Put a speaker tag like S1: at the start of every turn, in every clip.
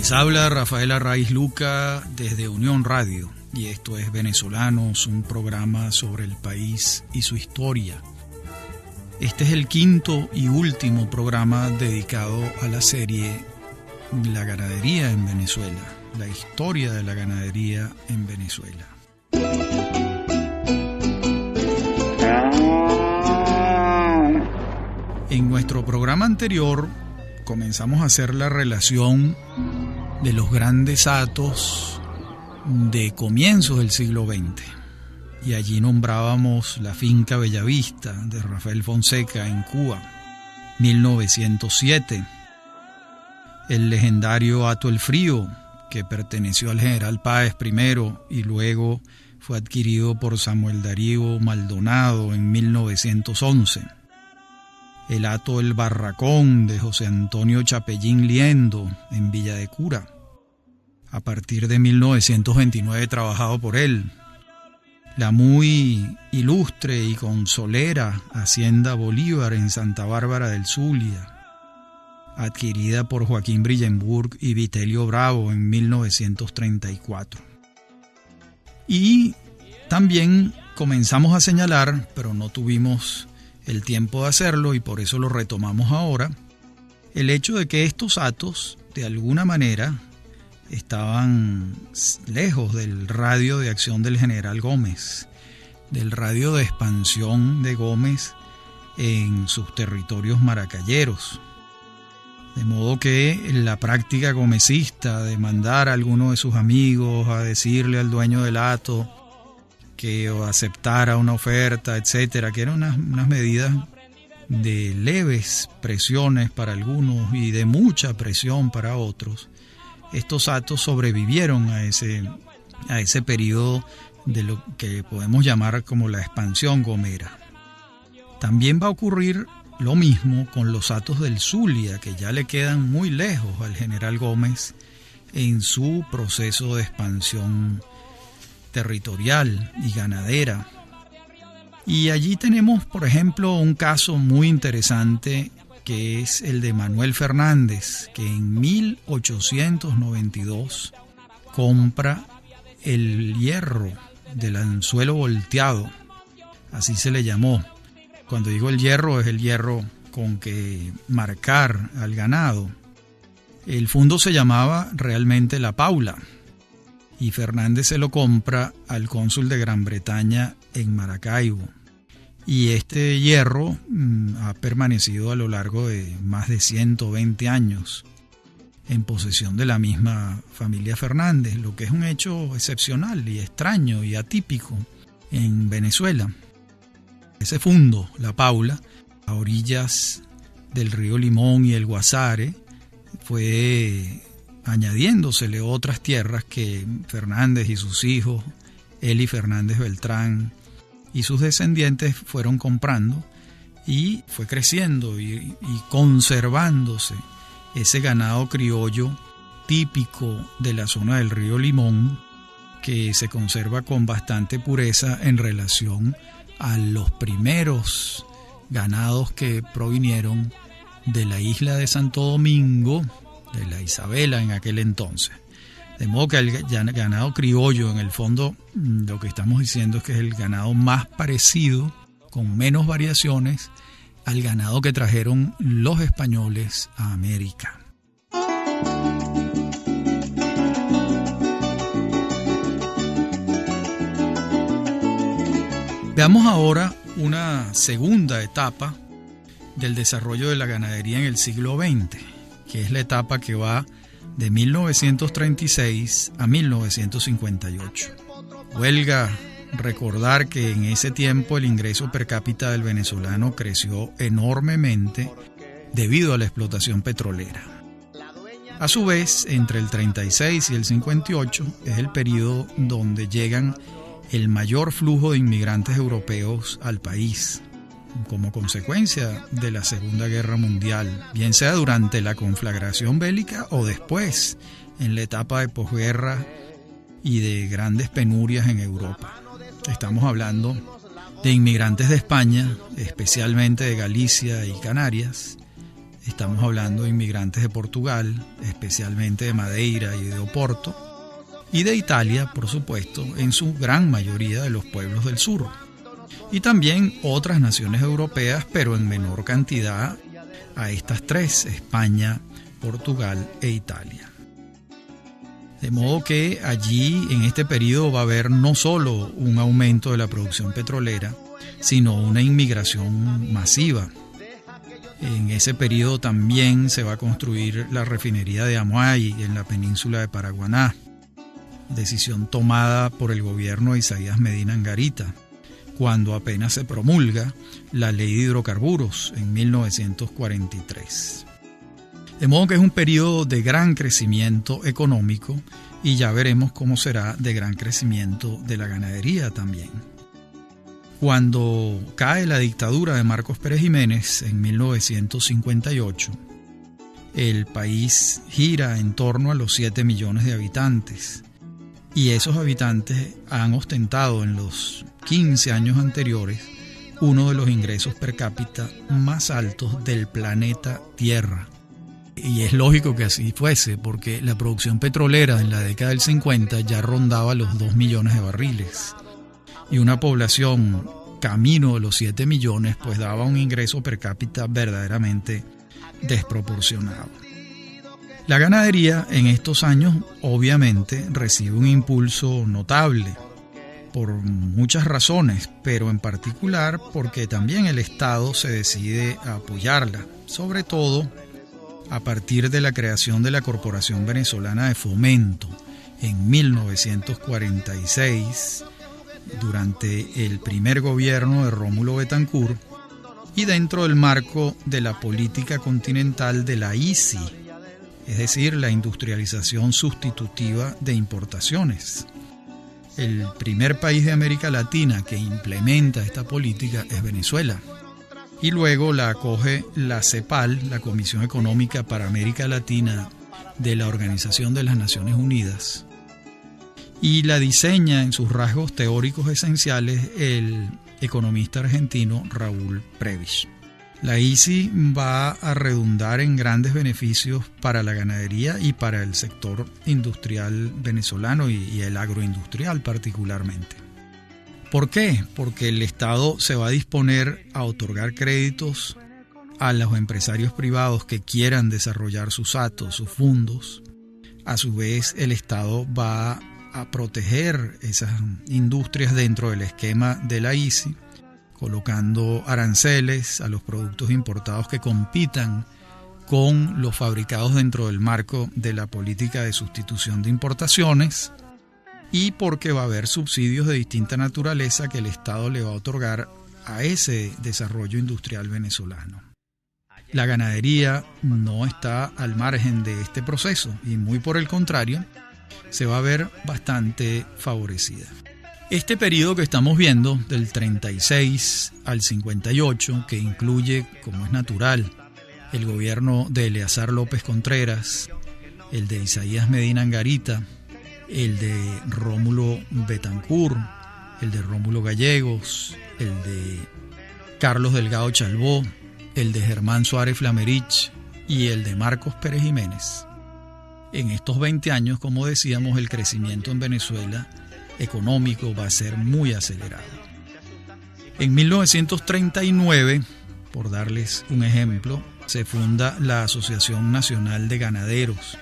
S1: Les habla Rafael Arraiz Luca desde Unión Radio y esto es Venezolanos, un programa sobre el país y su historia. Este es el quinto y último programa dedicado a la serie La ganadería en Venezuela, la historia de la ganadería en Venezuela. En nuestro programa anterior comenzamos a hacer la relación de los grandes hatos de comienzos del siglo XX. Y allí nombrábamos la finca Bellavista de Rafael Fonseca en Cuba, 1907. El legendario hato El Frío, que perteneció al general Páez primero y luego fue adquirido por Samuel Darío Maldonado en 1911. El hato El Barracón de José Antonio Chapellín Liendo en Villa de Cura, a partir de 1929 trabajado por él. La muy ilustre y consolera Hacienda Bolívar en Santa Bárbara del Zulia, adquirida por Joaquín Brillenburg y Vitelio Bravo en 1934. Y también comenzamos a señalar, pero no tuvimos el tiempo de hacerlo y por eso lo retomamos ahora, el hecho de que estos hatos, de alguna manera, estaban lejos del radio de acción del general Gómez, del radio de expansión de Gómez en sus territorios maracayeros. De modo que la práctica gomecista de mandar a alguno de sus amigos a decirle al dueño del hato que aceptara una oferta, etcétera, que eran unas medidas de leves presiones para algunos y de mucha presión para otros, estos hatos sobrevivieron a ese periodo de lo que podemos llamar como la expansión gomera. También va a ocurrir lo mismo con los hatos del Zulia, que ya le quedan muy lejos al general Gómez en su proceso de expansión territorial y ganadera. Y allí tenemos, por ejemplo, un caso muy interesante que es el de Manuel Fernández, que en 1892 compra el hierro del anzuelo volteado, así se le llamó. Cuando digo el hierro, es el hierro con que marcar al ganado. El fundo se llamaba realmente La Paula, y Fernández se lo compra al cónsul de Gran Bretaña en Maracaibo. Y este hierro ha permanecido a lo largo de más de 120 años en posesión de la misma familia Fernández, lo que es un hecho excepcional y extraño y atípico en Venezuela. Ese fundo, La Paula, a orillas del río Limón y el Guasare, fue añadiéndosele otras tierras que Fernández y sus hijos, Eli Fernández Beltrán, y sus descendientes fueron comprando y fue creciendo y conservándose ese ganado criollo típico de la zona del río Limón, que se conserva con bastante pureza en relación a los primeros ganados que provinieron de la isla de Santo Domingo, de la Isabela en aquel entonces. De modo que el ganado criollo, en el fondo, lo que estamos diciendo es que es el ganado más parecido, con menos variaciones, al ganado que trajeron los españoles a América. Veamos ahora una segunda etapa del desarrollo de la ganadería en el siglo XX, que es la etapa que va de 1936 a 1958. Huelga recordar que en ese tiempo el ingreso per cápita del venezolano creció enormemente debido a la explotación petrolera. A su vez, entre el 36 y el 58 es el periodo donde llegan el mayor flujo de inmigrantes europeos al país, como consecuencia de la Segunda Guerra Mundial, bien sea durante la conflagración bélica o después, en la etapa de posguerra y de grandes penurias en Europa. Estamos hablando de inmigrantes de España, especialmente de Galicia y Canarias, Estamos hablando de inmigrantes de Portugal, especialmente de Madeira y de Oporto, y de Italia, por supuesto, en su gran mayoría de los pueblos del sur. Y también otras naciones europeas, pero en menor cantidad a estas tres: España, Portugal e Italia. De modo que allí, en este periodo, va a haber no solo un aumento de la producción petrolera, sino una inmigración masiva. En ese periodo también se va a construir la refinería de Amuay en la península de Paraguaná, decisión tomada por el gobierno de Isaías Medina Angarita, cuando apenas se promulga la Ley de Hidrocarburos en 1943. De modo que es un periodo de gran crecimiento económico, y ya veremos cómo será de gran crecimiento de la ganadería también. Cuando cae la dictadura de Marcos Pérez Jiménez en 1958, el país gira en torno a los 7 millones de habitantes, y esos habitantes han ostentado en los 15 años anteriores uno de los ingresos per cápita más altos del planeta Tierra. Y es lógico que así fuese, porque la producción petrolera en la década del 50 ya rondaba los 2 millones de barriles. Y una población camino de los 7 millones pues daba un ingreso per cápita verdaderamente desproporcionado. La ganadería en estos años obviamente recibe un impulso notable por muchas razones, pero en particular porque también el Estado se decide a apoyarla, sobre todo a partir de la creación de la Corporación Venezolana de Fomento en 1946, durante el primer gobierno de Rómulo Betancourt, y dentro del marco de la política continental de la ICI, es decir, la industrialización sustitutiva de importaciones. El primer país de América Latina que implementa esta política es Venezuela, y luego la acoge la CEPAL, la Comisión Económica para América Latina de la Organización de las Naciones Unidas, y la diseña en sus rasgos teóricos esenciales el economista argentino Raúl Prebisch. La ICI va a redundar en grandes beneficios para la ganadería y para el sector industrial venezolano y el agroindustrial particularmente. ¿Por qué? Porque el Estado se va a disponer a otorgar créditos a los empresarios privados que quieran desarrollar sus hatos, sus fundos. A su vez, el Estado va a proteger esas industrias dentro del esquema de la ICI, colocando aranceles a los productos importados que compitan con los fabricados dentro del marco de la política de sustitución de importaciones, y porque va a haber subsidios de distinta naturaleza que el Estado le va a otorgar a ese desarrollo industrial venezolano. La ganadería no está al margen de este proceso y muy por el contrario, se va a ver bastante favorecida. Este periodo que estamos viendo, del 36 al 58, que incluye, como es natural, el gobierno de Eleazar López Contreras, el de Isaías Medina Angarita, el de Rómulo Betancourt, el de Rómulo Gallegos, el de Carlos Delgado Chalbó, el de Germán Suárez Flamerich y el de Marcos Pérez Jiménez. En estos 20 años, como decíamos, el crecimiento en Venezuela económico va a ser muy acelerado. En 1939, por darles un ejemplo, se funda la Asociación Nacional de Ganaderos.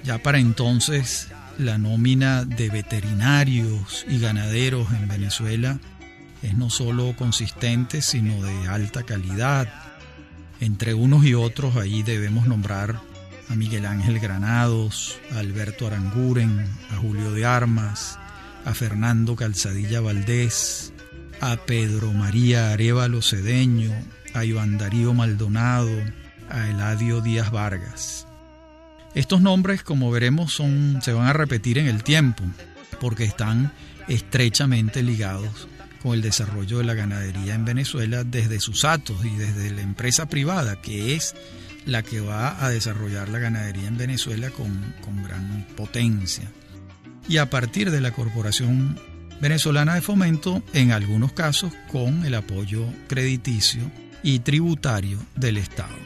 S1: Ya para entonces, la nómina de veterinarios y ganaderos en Venezuela es no solo consistente, sino de alta calidad. Entre unos y otros, ahí debemos nombrar a Miguel Ángel Granados, a Alberto Aranguren, a Julio de Armas, a Fernando Calzadilla Valdés, a Pedro María Arévalo Cedeño, a Iván Darío Maldonado, a Eladio Díaz Vargas. Estos nombres, como veremos, se van a repetir en el tiempo, porque están estrechamente ligados con el desarrollo de la ganadería en Venezuela desde sus hatos y desde la empresa privada, que es la que va a desarrollar la ganadería en Venezuela con gran potencia. Y a partir de la Corporación Venezolana de Fomento, en algunos casos con el apoyo crediticio y tributario del Estado.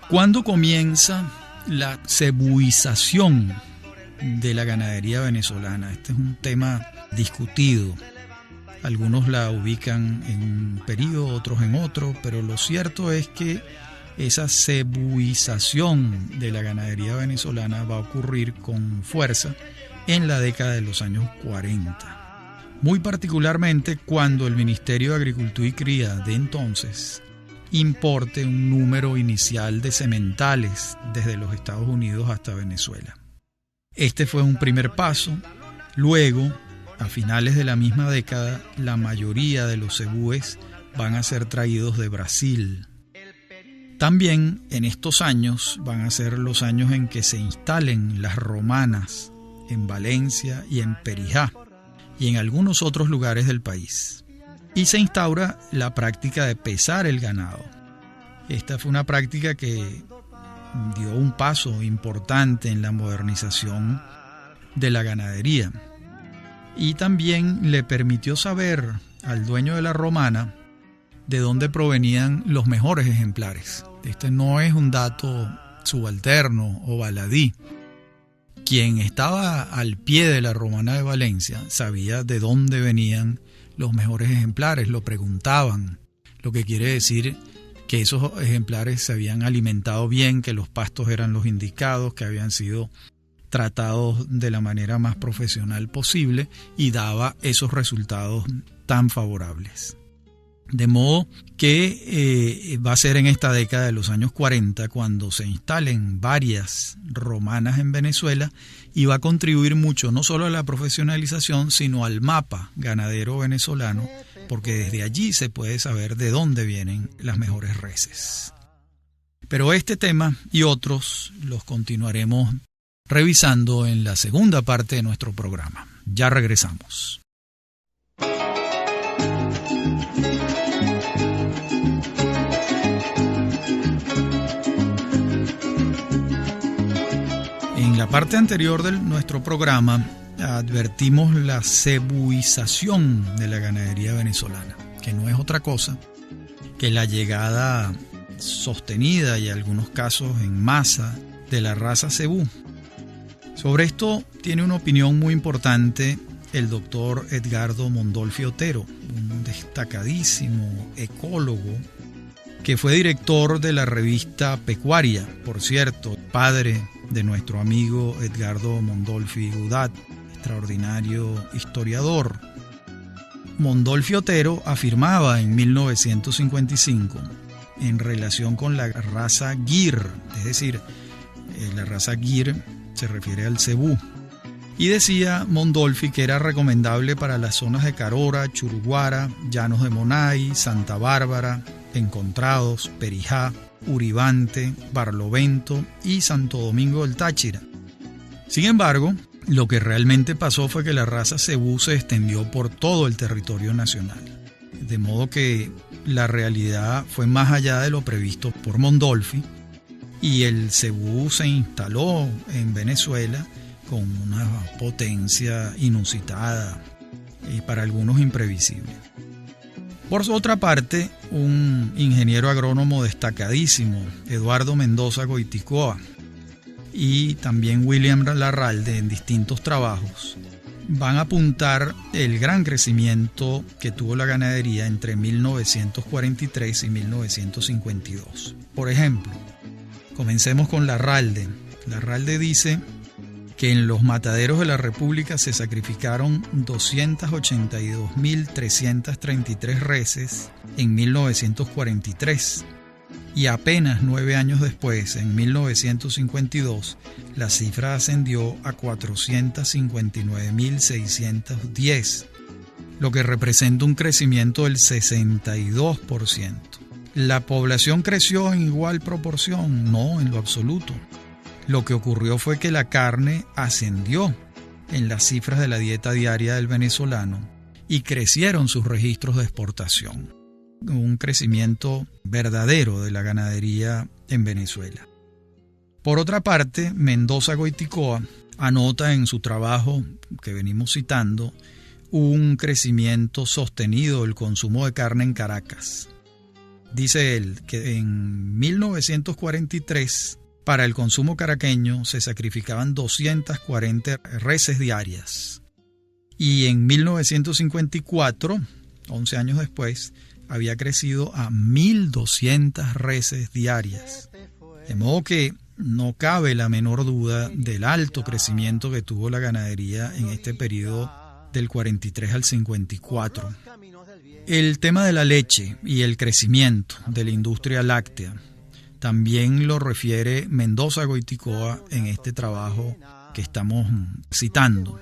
S1: ¿Cuándo comienza la cebuización de la ganadería venezolana? Este es un tema discutido. Algunos la ubican en un periodo, otros en otro, pero lo cierto es que esa cebuización de la ganadería venezolana va a ocurrir con fuerza en la década de los años 40. Muy particularmente cuando el Ministerio de Agricultura y Cría de entonces importe un número inicial de sementales desde los Estados Unidos hasta Venezuela. Este fue un primer paso. Luego, a finales de la misma década, la mayoría de los cebúes van a ser traídos de Brasil. También en estos años van a ser los años en que se instalen las romanas en Valencia y en Perijá y en algunos otros lugares del país. Y se instaura la práctica de pesar el ganado. Esta fue una práctica que dio un paso importante en la modernización de la ganadería y también le permitió saber al dueño de la romana de dónde provenían los mejores ejemplares. Este no es un dato subalterno o baladí. Quien estaba al pie de la romana de Valencia sabía de dónde venían los mejores ejemplares, lo preguntaban, lo que quiere decir que esos ejemplares se habían alimentado bien, que los pastos eran los indicados, que habían sido tratados de la manera más profesional posible y daba esos resultados tan favorables. De modo que va a ser en esta década de los años 40 cuando se instalen varias romanas en Venezuela y va a contribuir mucho no solo a la profesionalización sino al mapa ganadero venezolano, porque desde allí se puede saber de dónde vienen las mejores reses. Pero este tema y otros los continuaremos revisando en la segunda parte de nuestro programa. Ya regresamos. En la parte anterior de nuestro programa advertimos la cebuización de la ganadería venezolana, que no es otra cosa que la llegada sostenida y en algunos casos en masa de la raza cebú. Sobre esto tiene una opinión muy importante el doctor Edgardo Mondolfi Otero, un destacadísimo ecólogo que fue director de la revista Pecuaria, por cierto, padre de nuestro amigo Edgardo Mondolfi Gudat, extraordinario historiador. Mondolfi Otero afirmaba en 1955 en relación con la raza Gir, es decir, la raza Gir se refiere al cebú, y decía Mondolfi que era recomendable para las zonas de Carora, Churuguara, Llanos de Monay, Santa Bárbara, Encontrados, Perijá, Uribante, Barlovento y Santo Domingo del Táchira. Sin embargo, lo que realmente pasó fue que la raza cebú se extendió por todo el territorio nacional, de modo que la realidad fue más allá de lo previsto por Mondolfi y el cebú se instaló en Venezuela con una potencia inusitada y para algunos imprevisible. Por otra parte, un ingeniero agrónomo destacadísimo, Eduardo Mendoza Goiticoa, y también William Larralde en distintos trabajos, van a apuntar el gran crecimiento que tuvo la ganadería entre 1943 y 1952. Por ejemplo, comencemos con Larralde. Larralde dice que en los mataderos de la República se sacrificaron 282.333 reses en 1943 y apenas 9 años después, en 1952, la cifra ascendió a 459.610, lo que representa un crecimiento del 62%. ¿La población creció en igual proporción? No, en lo absoluto. Lo que ocurrió fue que la carne ascendió en las cifras de la dieta diaria del venezolano y crecieron sus registros de exportación. Un crecimiento verdadero de la ganadería en Venezuela. Por otra parte, Mendoza Goiticoa anota en su trabajo que venimos citando un crecimiento sostenido del consumo de carne en Caracas. Dice él que en 1943 para el consumo caraqueño se sacrificaban 240 reses diarias. Y en 1954, 11 años después, había crecido a 1.200 reses diarias. De modo que no cabe la menor duda del alto crecimiento que tuvo la ganadería en este periodo del 43 al 54. El tema de la leche y el crecimiento de la industria láctea también lo refiere Mendoza Goiticoa en este trabajo que estamos citando.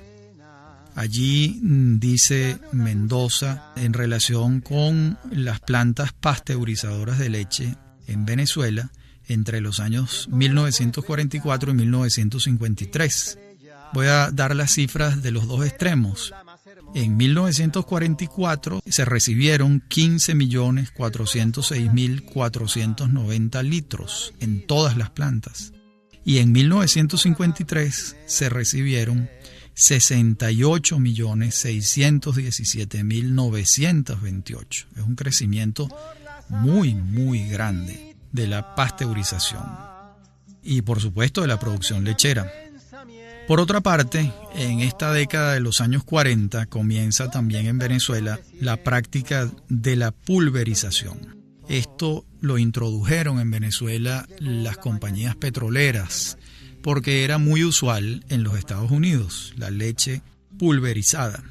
S1: Allí dice Mendoza en relación con las plantas pasteurizadoras de leche en Venezuela entre los años 1944 y 1953. Voy a dar las cifras de los dos extremos. En 1944 se recibieron 15.406.490 litros en todas las plantas. Y en 1953 se recibieron 68.617.928. Es un crecimiento muy, muy grande de la pasteurización y, por supuesto, de la producción lechera. Por otra parte, en esta década de los años 40 comienza también en Venezuela la práctica de la pulverización. Esto lo introdujeron en Venezuela las compañías petroleras, porque era muy usual en los Estados Unidos la leche pulverizada.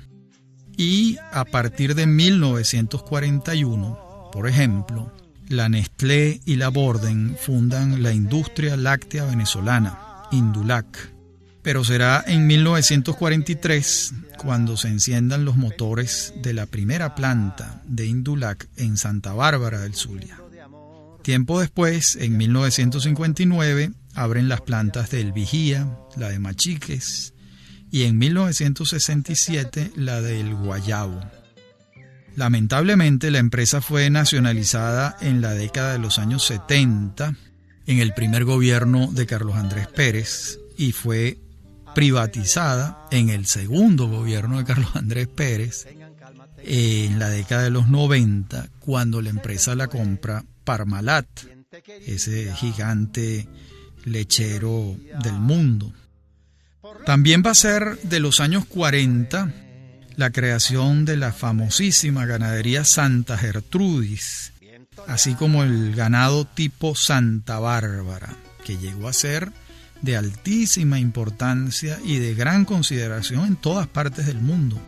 S1: Y a partir de 1941, por ejemplo, la Nestlé y la Borden fundan la Industria Láctea Venezolana, Indulac. Pero será en 1943 cuando se enciendan los motores de la primera planta de Indulac en Santa Bárbara del Zulia. Tiempo después, en 1959, abren las plantas de El Vigía, la de Machiques, y en 1967 la de El Guayabo. Lamentablemente, la empresa fue nacionalizada en la década de los años 70, en el primer gobierno de Carlos Andrés Pérez, y fue privatizada en el segundo gobierno de Carlos Andrés Pérez, en la década de los 90, cuando la empresa la compra Parmalat, ese gigante lechero del mundo. También va a ser de los años 40 la creación de la famosísima ganadería Santa Gertrudis, así como el ganado tipo Santa Bárbara, que llegó a ser de altísima importancia y de gran consideración en todas partes del mundo.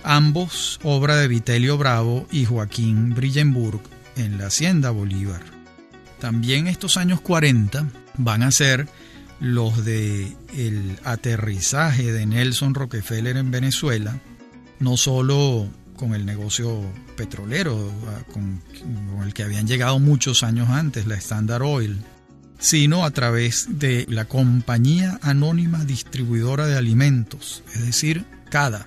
S1: Ambos obra de Vitelio Bravo y Joaquín Brillenburg en la Hacienda Bolívar. También estos años 40 van a ser los de el aterrizaje de Nelson Rockefeller en Venezuela, no solo con el negocio petrolero con el que habían llegado muchos años antes, la Standard Oil, sino a través de la Compañía Anónima Distribuidora de Alimentos, es decir, CADA,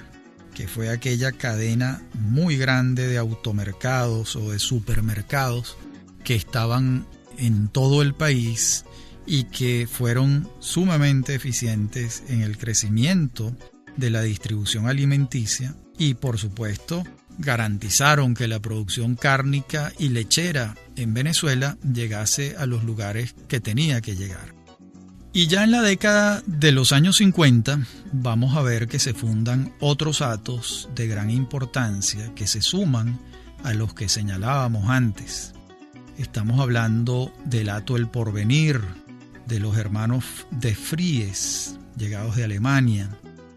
S1: que fue aquella cadena muy grande de automercados o de supermercados que estaban en todo el país y que fueron sumamente eficientes en el crecimiento de la distribución alimenticia y, por supuesto, garantizaron que la producción cárnica y lechera en Venezuela llegase a los lugares que tenía que llegar. Y ya en la década de los años 50 vamos a ver que se fundan otros atos de gran importancia que se suman a los que señalábamos antes. Estamos hablando del Hato El Porvenir, de los hermanos de Fries, llegados de Alemania.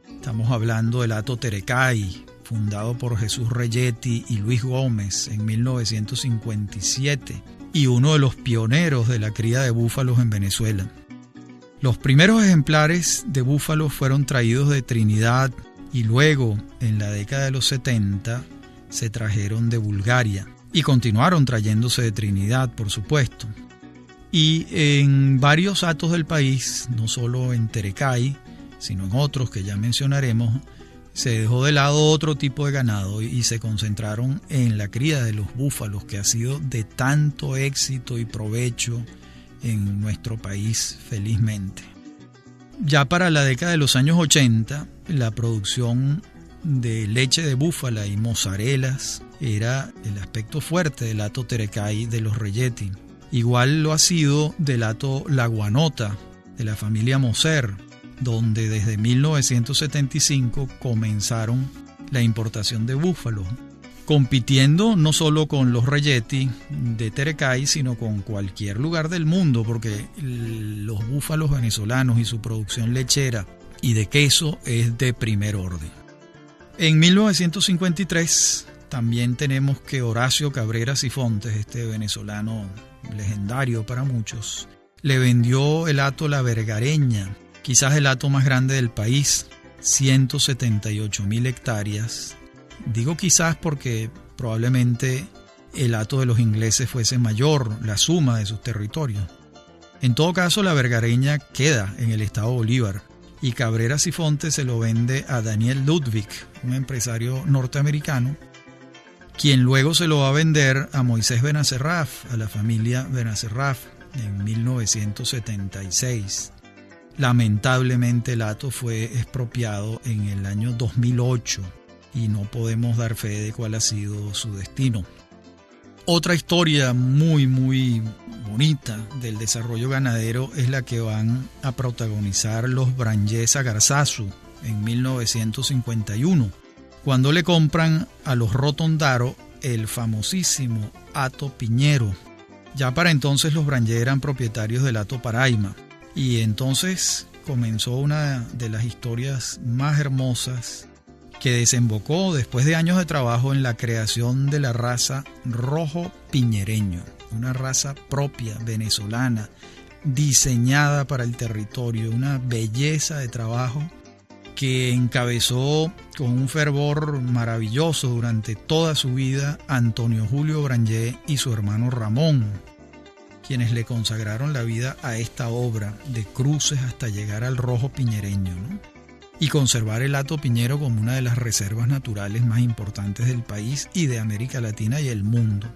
S1: Estamos hablando del Hato Terecay, fundado por Jesús Reyetti y Luis Gómez en 1957, y uno de los pioneros de la cría de búfalos en Venezuela. Los primeros ejemplares de búfalos fueron traídos de Trinidad y luego, en la década de los 70, se trajeron de Bulgaria y continuaron trayéndose de Trinidad, por supuesto. Y en varios hatos del país, no solo en Terecay, sino en otros que ya mencionaremos, se dejó de lado otro tipo de ganado y se concentraron en la cría de los búfalos, que ha sido de tanto éxito y provecho en nuestro país, felizmente. Ya para la década de los años 80, la producción de leche de búfala y mozarelas era el aspecto fuerte del hato Terecay de los Reyetti. Igual lo ha sido del hato La Guanota, de la familia Moser, donde desde 1975 comenzaron la importación de búfalos, compitiendo no solo con los Reyetti de Terecay, sino con cualquier lugar del mundo, porque los búfalos venezolanos y su producción lechera y de queso es de primer orden. En 1953 también tenemos que Horacio Cabrera Sifontes, este venezolano legendario para muchos, le vendió el hato La Vergareña, quizás el hato más grande del país, 178.000 hectáreas. Digo quizás porque probablemente el hato de los ingleses fuese mayor, la suma de sus territorios. En todo caso, La Vergareña queda en el estado Bolívar y Cabrera Sifontes se lo vende a Daniel Ludwig, un empresario norteamericano, quien luego se lo va a vender a Moisés Benacerraf, a la familia Benacerraf, en 1976. Lamentablemente el hato fue expropiado en el año 2008 y no podemos dar fe de cuál ha sido su destino. Otra historia muy bonita del desarrollo ganadero es la que van a protagonizar los Brangés Garzazu en 1951, cuando le compran a los Rotondaro el famosísimo hato Piñero. Ya para entonces los Brangés eran propietarios del hato Paraima, y entonces comenzó una de las historias más hermosas que desembocó después de años de trabajo en la creación de la raza rojo piñereño, una raza propia venezolana, diseñada para el territorio, una belleza de trabajo que encabezó con un fervor maravilloso durante toda su vida Antonio Julio Brangé y su hermano Ramón, quienes le consagraron la vida a esta obra de cruces hasta llegar al rojo piñereño, ¿no? Y conservar el hato piñero como una de las reservas naturales más importantes del país y de América Latina y el mundo.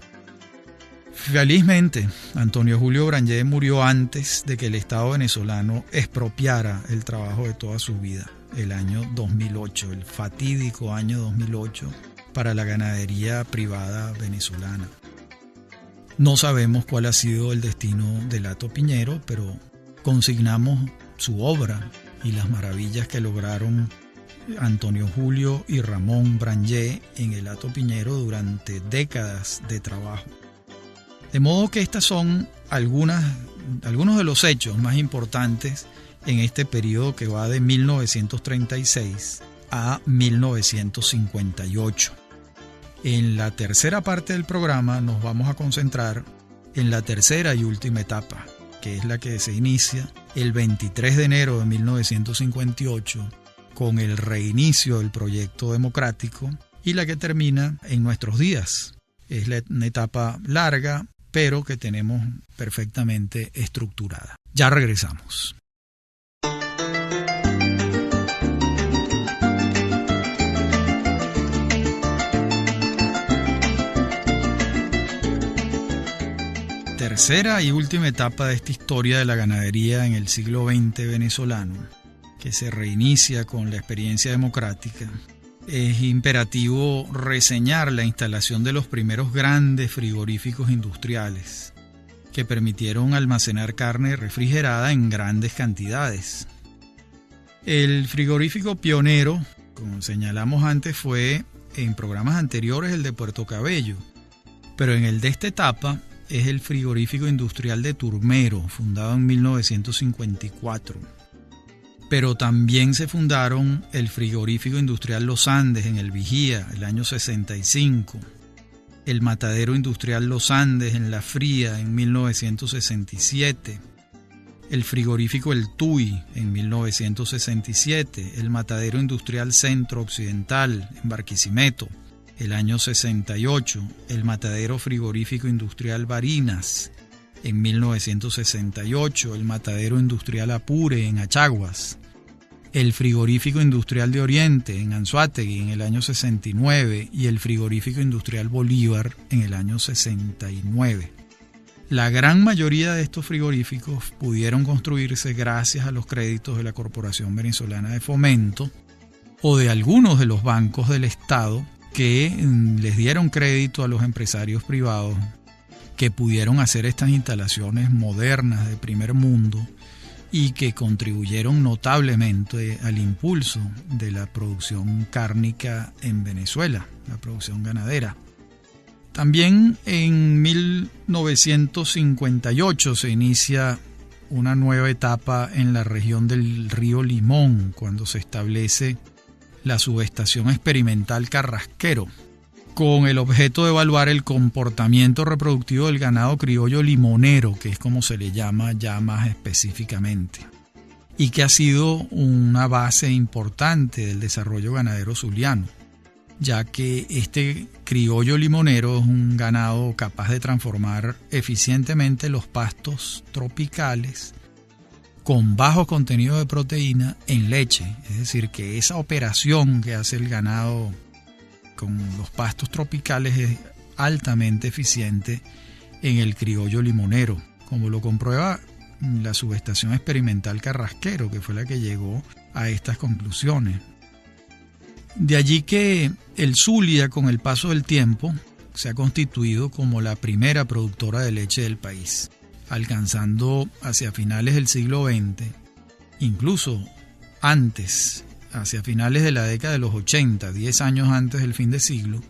S1: Felizmente, Antonio Julio Brangé murió antes de que el Estado venezolano expropiara el trabajo de toda su vida, el año 2008, el fatídico año 2008 para la ganadería privada venezolana. No sabemos cuál ha sido el destino del hato piñero, pero consignamos su obra y las maravillas que lograron Antonio Julio y Ramón Brangé en el hato piñero durante décadas de trabajo. De modo que estas son algunos de los hechos más importantes en este periodo que va de 1936 a 1958. En la tercera parte del programa nos vamos a concentrar en la tercera y última etapa, que es la que se inicia el 23 de enero de 1958 con el reinicio del proyecto democrático y la que termina en nuestros días. Es una etapa larga, pero que tenemos perfectamente estructurada. Ya regresamos. Tercera y última etapa de esta historia de la ganadería en el siglo XX venezolano, que se reinicia con la experiencia democrática. Es imperativo reseñar la instalación de los primeros grandes frigoríficos industriales que permitieron almacenar carne refrigerada en grandes cantidades. El frigorífico pionero, como señalamos antes, fue en programas anteriores el de Puerto Cabello, pero en el de esta etapa es el frigorífico industrial de Turmero, fundado en 1954. Pero también se fundaron el frigorífico industrial Los Andes en el Vigía, el año 65, el matadero industrial Los Andes en La Fría en 1967, el frigorífico El Tuy en 1967, el matadero industrial Centro Occidental en Barquisimeto, el año 68, el matadero frigorífico industrial Barinas en 1968, el matadero industrial Apure en Achaguas, el frigorífico industrial de Oriente en Anzoátegui en el año 69 y el frigorífico industrial Bolívar en el año 69. La gran mayoría de estos frigoríficos pudieron construirse gracias a los créditos de la Corporación Venezolana de Fomento o de algunos de los bancos del Estado que les dieron crédito a los empresarios privados que pudieron hacer estas instalaciones modernas de primer mundo y que contribuyeron notablemente al impulso de la producción cárnica en Venezuela, la producción ganadera. También en 1958 se inicia una nueva etapa en la región del río Limón, cuando se establece la subestación experimental Carrasquero, con el objeto de evaluar el comportamiento reproductivo del ganado criollo limonero, que es como se le llama ya más específicamente, y que ha sido una base importante del desarrollo ganadero zuliano, ya que este criollo limonero es un ganado capaz de transformar eficientemente los pastos tropicales con bajo contenido de proteína en leche. Es decir, que esa operación que hace el ganado con los pastos tropicales es altamente eficiente en el criollo limonero, como lo comprueba la subestación experimental Carrasquero, que fue la que llegó a estas conclusiones. De allí que el Zulia, con el paso del tiempo, se ha constituido como la primera productora de leche del país, alcanzando hacia finales del siglo XX, incluso antes, hacia finales de la década de los 80, 10 años antes del fin de siglo,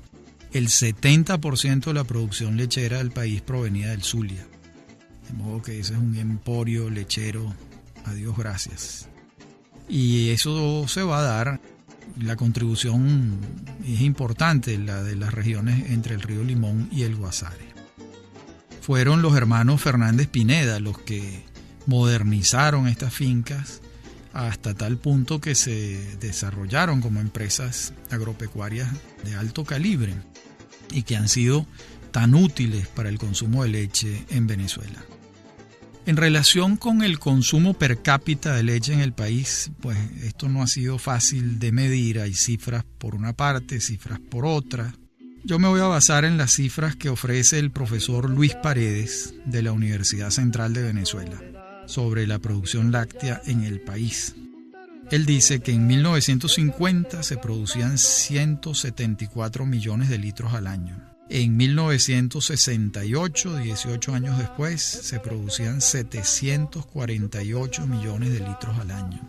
S1: el 70% de la producción lechera del país provenía del Zulia. De modo que ese es un emporio lechero, a Dios gracias. Y eso se va a dar. La contribución es importante, la de las regiones entre el río Limón y el Guasare. Fueron los hermanos Fernández Pineda los que modernizaron estas fincas hasta tal punto que se desarrollaron como empresas agropecuarias de alto calibre y que han sido tan útiles para el consumo de leche en Venezuela. En relación con el consumo per cápita de leche en el país, pues esto no ha sido fácil de medir. Hay cifras por una parte, cifras por otra. Yo me voy a basar en las cifras que ofrece el profesor Luis Paredes de la Universidad Central de Venezuela sobre la producción láctea en el país. Él dice que en 1950 se producían 174 millones de litros al año. En 1968, 18 años después, se producían 748 millones de litros al año.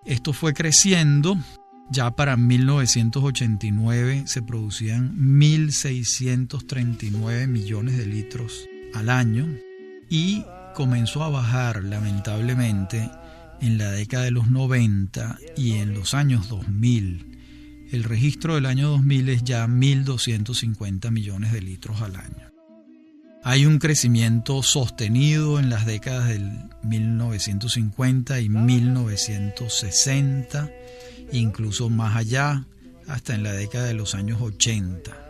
S1: Esto fue creciendo. Ya para 1989 se producían 1.639 millones de litros al año y comenzó a bajar lamentablemente en la década de los 90 y en los años 2000. El registro del año 2000 es ya 1.250 millones de litros al año. Hay un crecimiento sostenido en las décadas del 1950 y 1960, incluso más allá, hasta en la década de los años 80.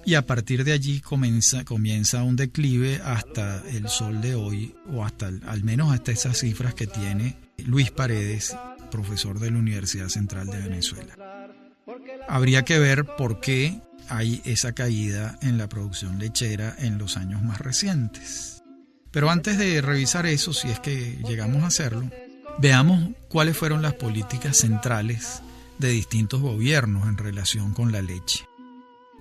S1: Y a partir de allí comienza un declive hasta el sol de hoy, o hasta al menos hasta esas cifras que tiene Luis Paredes, profesor de la Universidad Central de Venezuela. Habría que ver por qué hay esa caída en la producción lechera en los años más recientes. Pero antes de revisar eso, si es que llegamos a hacerlo, veamos cuáles fueron las políticas centrales de distintos gobiernos en relación con la leche.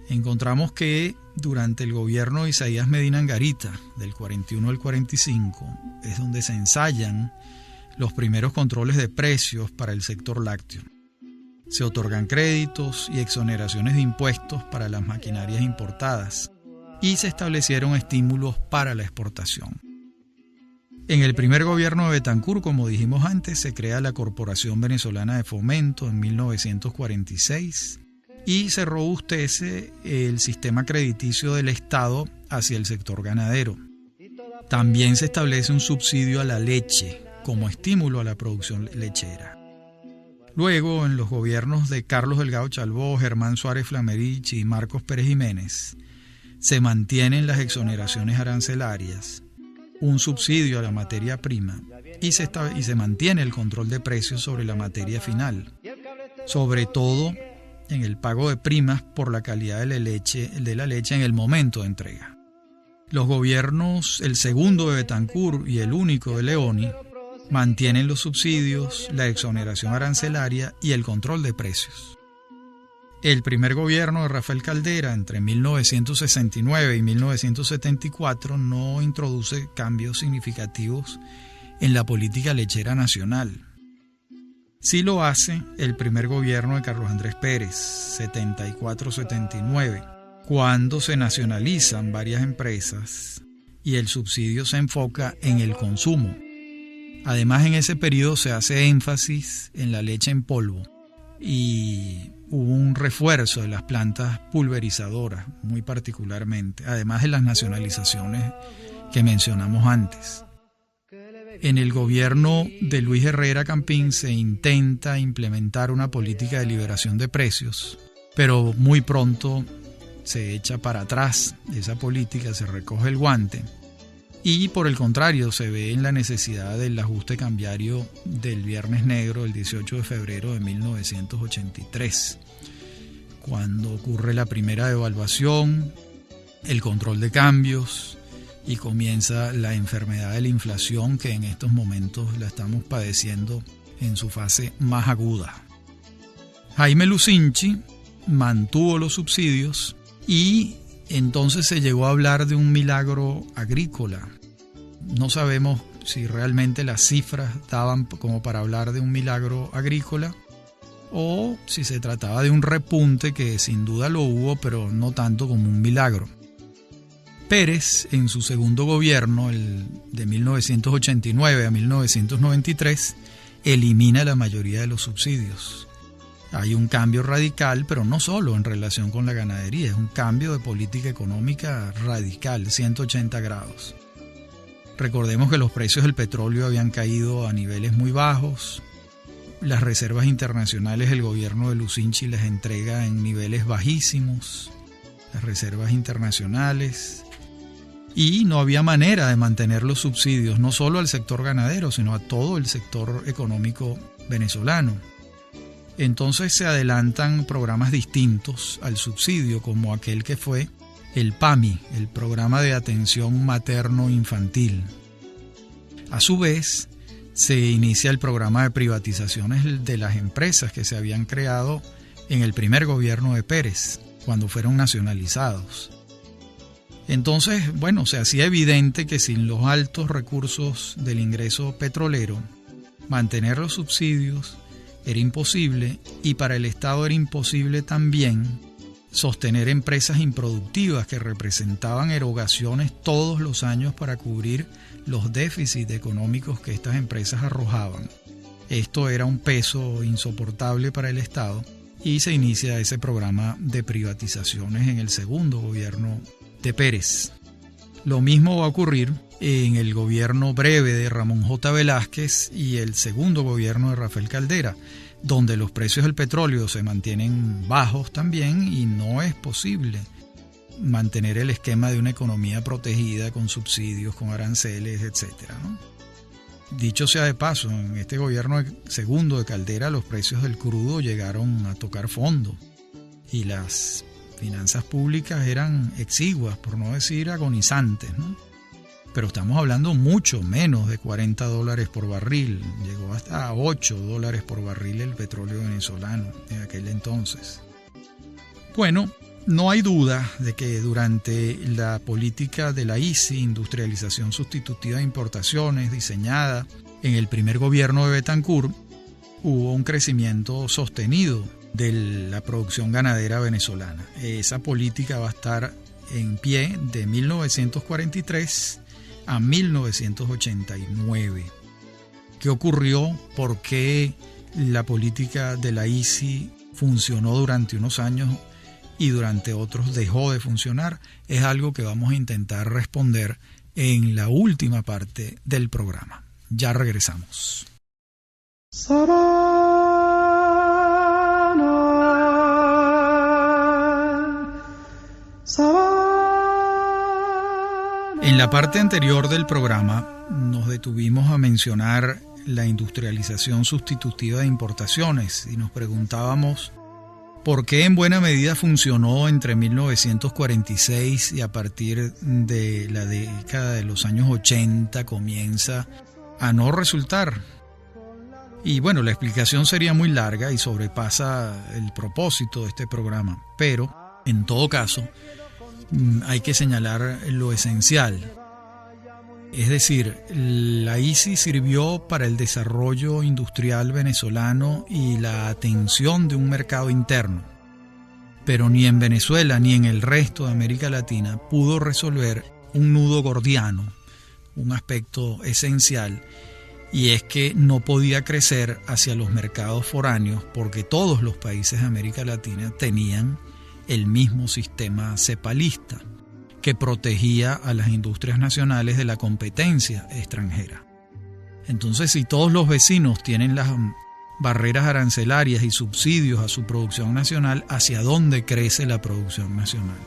S1: Encontramos que durante el gobierno de Isaías Medina Angarita, del 41 al 45, es donde se ensayan los primeros controles de precios para el sector lácteo. Se otorgan créditos y exoneraciones de impuestos para las maquinarias importadas y se establecieron estímulos para la exportación. En el primer gobierno de Betancur, como dijimos antes, se crea la Corporación Venezolana de Fomento en 1946 y se robustece el sistema crediticio del Estado hacia el sector ganadero. También se establece un subsidio a la leche como estímulo a la producción lechera. Luego, en los gobiernos de Carlos Delgado Chalbó, Germán Suárez Flamerich y Marcos Pérez Jiménez, se mantienen las exoneraciones arancelarias, un subsidio a la materia prima y se mantiene el control de precios sobre la materia final, sobre todo en el pago de primas por la calidad de la leche en el momento de entrega. Los gobiernos, el segundo de Betancur y el único de Leoni, mantienen los subsidios, la exoneración arancelaria y el control de precios. El primer gobierno de Rafael Caldera entre 1969 y 1974 no introduce cambios significativos en la política lechera nacional. Sí lo hace el primer gobierno de Carlos Andrés Pérez, 74-79, cuando se nacionalizan varias empresas y el subsidio se enfoca en el consumo. Además, en ese periodo se hace énfasis en la leche en polvo y hubo un refuerzo de las plantas pulverizadoras, muy particularmente, además de las nacionalizaciones que mencionamos antes. En el gobierno de Luis Herrera Campín se intenta implementar una política de liberación de precios, pero muy pronto se echa para atrás esa política, se recoge el guante y por el contrario se ve en la necesidad del ajuste cambiario del Viernes Negro el 18 de febrero de 1983, cuando ocurre la primera devaluación, el control de cambios y comienza la enfermedad de la inflación que en estos momentos la estamos padeciendo en su fase más aguda. Jaime Lucinchi mantuvo los subsidios y entonces se llegó a hablar de un milagro agrícola. No sabemos si realmente las cifras daban como para hablar de un milagro agrícola o si se trataba de un repunte que sin duda lo hubo, pero no tanto como un milagro. Pérez, en su segundo gobierno, el de 1989 a 1993, elimina la mayoría de los subsidios. Hay un cambio radical, pero no solo en relación con la ganadería, es un cambio de política económica radical, 180 grados. Recordemos que los precios del petróleo habían caído a niveles muy bajos. Las reservas internacionales el gobierno de Lucinchi les entrega en niveles bajísimos, las reservas internacionales. Y no había manera de mantener los subsidios, no solo al sector ganadero, sino a todo el sector económico venezolano. Entonces se adelantan programas distintos al subsidio, como aquel que fue el PAMI, el Programa de Atención Materno-Infantil. A su vez, se inicia el programa de privatizaciones de las empresas que se habían creado en el primer gobierno de Pérez, cuando fueron nacionalizados. Entonces, se hacía evidente que sin los altos recursos del ingreso petrolero, mantener los subsidios era imposible y para el Estado era imposible también sostener empresas improductivas que representaban erogaciones todos los años para cubrir los déficits económicos que estas empresas arrojaban. Esto era un peso insoportable para el Estado y se inicia ese programa de privatizaciones en el segundo gobierno de Pérez. Lo mismo va a ocurrir en el gobierno breve de Ramón J. Velázquez y el segundo gobierno de Rafael Caldera, donde los precios del petróleo se mantienen bajos también y no es posible mantener el esquema de una economía protegida con subsidios, con aranceles, etc., ¿no? Dicho sea de paso, en este gobierno segundo de Caldera los precios del crudo llegaron a tocar fondo y las finanzas públicas eran exiguas, por no decir agonizantes, ¿no? Pero estamos hablando mucho menos de $40 por barril, llegó hasta $8 por barril el petróleo venezolano en aquel entonces. No hay duda de que durante la política de la ICI, industrialización sustitutiva de importaciones, diseñada en el primer gobierno de Betancur, hubo un crecimiento sostenido de la producción ganadera venezolana. Esa política va a estar en pie de 1943 a 1989. ¿Qué ocurrió? ¿Por qué la política de la ICI funcionó durante unos años y durante otros dejó de funcionar? Es algo que vamos a intentar responder en la última parte del programa. Ya regresamos. En la parte anterior del programa nos detuvimos a mencionar la industrialización sustitutiva de importaciones y nos preguntábamos por qué en buena medida funcionó entre 1946 y a partir de la década de los años 80 comienza a no resultar. Y bueno, la explicación sería muy larga y sobrepasa el propósito de este programa, pero en todo caso hay que señalar lo esencial. Es decir, la ICI sirvió para el desarrollo industrial venezolano y la atención de un mercado interno, pero ni en Venezuela ni en el resto de América Latina pudo resolver un nudo gordiano, un aspecto esencial, y es que no podía crecer hacia los mercados foráneos porque todos los países de América Latina tenían el mismo sistema cepalista que protegía a las industrias nacionales de la competencia extranjera. Entonces, si todos los vecinos tienen las barreras arancelarias y subsidios a su producción nacional, ¿hacia dónde crece la producción nacional?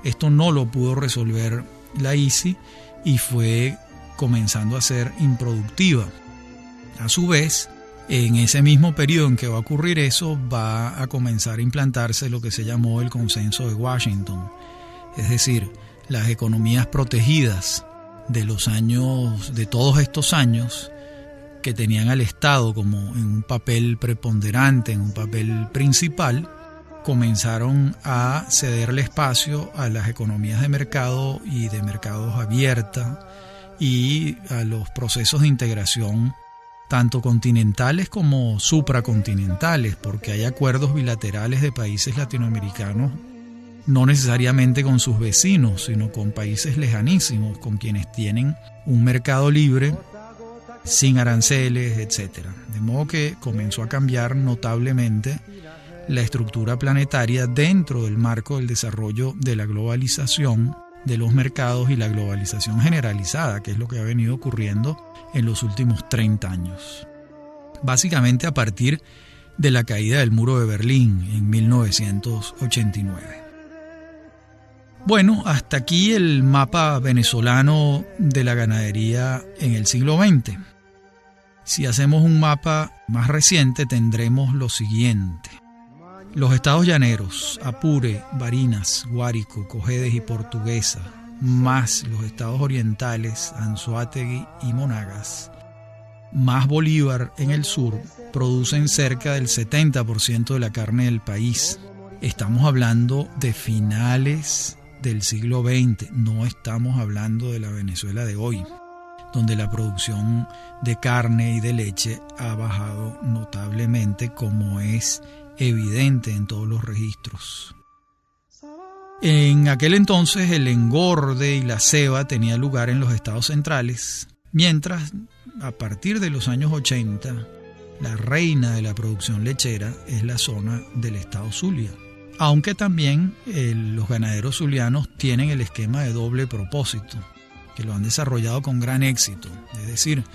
S1: Esto no lo pudo resolver la ICI y fue comenzando a ser improductiva. A su vez, en ese mismo periodo en que va a ocurrir eso, va a comenzar a implantarse lo que se llamó el Consenso de Washington, es decir, las economías protegidas de todos estos años, que tenían al Estado como en un papel preponderante, en un papel principal, comenzaron a cederle espacio a las economías de mercado y de mercados abiertos y a los procesos de integración tanto continentales como supracontinentales, porque hay acuerdos bilaterales de países latinoamericanos, no necesariamente con sus vecinos, sino con países lejanísimos, con quienes tienen un mercado libre, sin aranceles, etc. De modo que comenzó a cambiar notablemente la estructura planetaria dentro del marco del desarrollo de la globalización de los mercados y la globalización generalizada, que es lo que ha venido ocurriendo en los últimos 30 años. Básicamente a partir de la caída del muro de Berlín en 1989. Bueno, hasta aquí el mapa venezolano de la ganadería en el siglo XX. Si hacemos un mapa más reciente tendremos lo siguiente. Los estados llaneros, Apure, Barinas, Guárico, Cojedes y Portuguesa, más los estados orientales, Anzoátegui y Monagas, más Bolívar en el sur, producen cerca del 70% de la carne del país. Estamos hablando de finales del siglo XX, no estamos hablando de la Venezuela de hoy, donde la producción de carne y de leche ha bajado notablemente, como es evidente en todos los registros. En aquel entonces el engorde y la ceba tenía lugar en los estados centrales, mientras a partir de los años 80 la reina de la producción lechera es la zona del estado Zulia, aunque también los ganaderos zulianos tienen el esquema de doble propósito, que lo han desarrollado con gran éxito, es decir,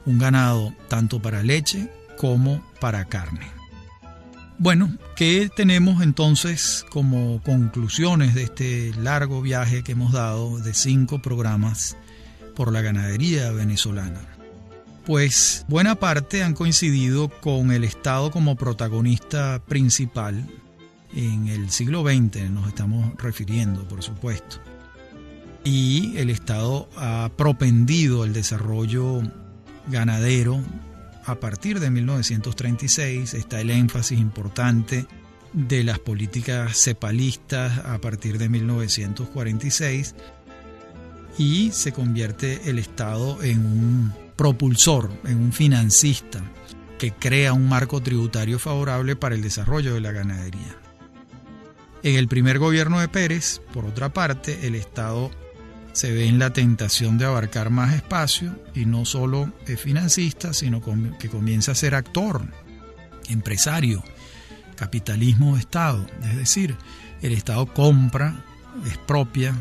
S1: un ganado tanto para leche como para carne. Bueno, ¿qué tenemos entonces como conclusiones de este largo viaje que hemos dado de 5 programas por la ganadería venezolana? Pues buena parte han coincidido con el Estado como protagonista principal en el siglo XX, nos estamos refiriendo, por supuesto. Y el Estado ha propendido el desarrollo ganadero. A partir de 1936 está el énfasis importante de las políticas cepalistas a partir de 1946 y se convierte el Estado en un propulsor, en un financista que crea un marco tributario favorable para el desarrollo de la ganadería. En el primer gobierno de Pérez, por otra parte, el Estado se ve en la tentación de abarcar más espacio y no solo es financista, sino que comienza a ser actor, empresario, capitalismo de Estado. Es decir, el Estado compra, expropia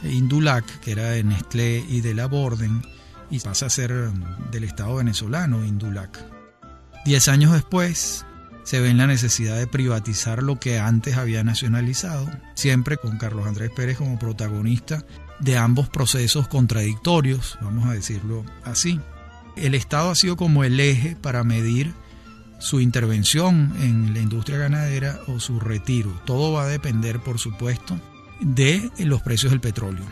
S1: Indulac, que era de Nestlé y de Laborden, y pasa a ser del Estado venezolano Indulac. 10 años después se ve en la necesidad de privatizar lo que antes había nacionalizado, siempre con Carlos Andrés Pérez como protagonista de ambos procesos contradictorios, vamos a decirlo así. El Estado ha sido como el eje para medir su intervención en la industria ganadera o su retiro. Todo va a depender, por supuesto, de los precios del petróleo.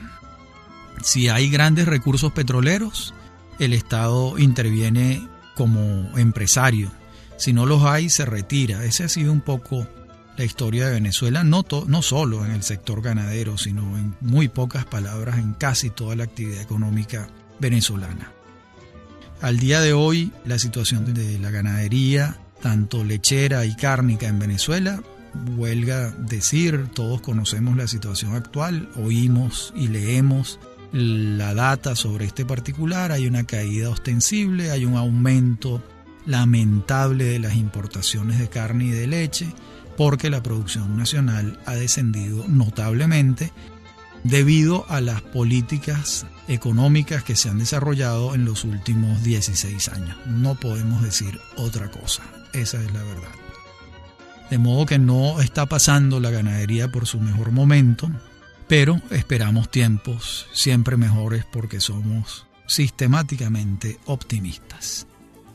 S1: Si hay grandes recursos petroleros, el Estado interviene como empresario. Si no los hay, se retira. Esa ha sido un poco la historia de Venezuela, no solo en el sector ganadero, sino en muy pocas palabras en casi toda la actividad económica venezolana. Al día de hoy, la situación de la ganadería, tanto lechera y cárnica en Venezuela, huelga decir, todos conocemos la situación actual, oímos y leemos la data sobre este particular, hay una caída ostensible, hay un aumento lamentable de las importaciones de carne y de leche, porque la producción nacional ha descendido notablemente debido a las políticas económicas que se han desarrollado en los últimos 16 años. No podemos decir otra cosa, esa es la verdad. De modo que no está pasando la ganadería por su mejor momento, pero esperamos tiempos siempre mejores porque somos sistemáticamente optimistas.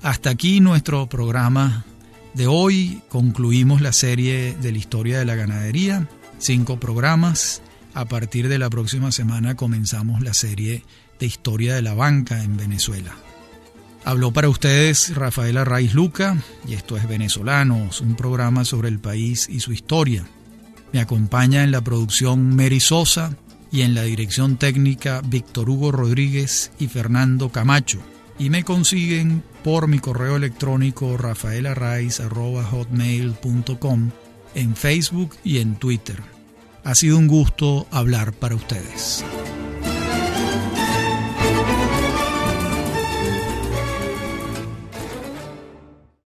S1: Hasta aquí nuestro programa de hoy. Concluimos la serie de la historia de la ganadería, 5 programas. A partir de la próxima semana comenzamos la serie de historia de la banca en Venezuela. Habló para ustedes Rafael Arraiz Luca y esto es Venezolanos, un programa sobre el país y su historia. Me acompaña en la producción Mary Sosa y en la dirección técnica Víctor Hugo Rodríguez y Fernando Camacho. Y me consiguen por mi correo electrónico rafaelarraiz@hotmail.com, en Facebook y en Twitter. Ha sido un gusto hablar para ustedes.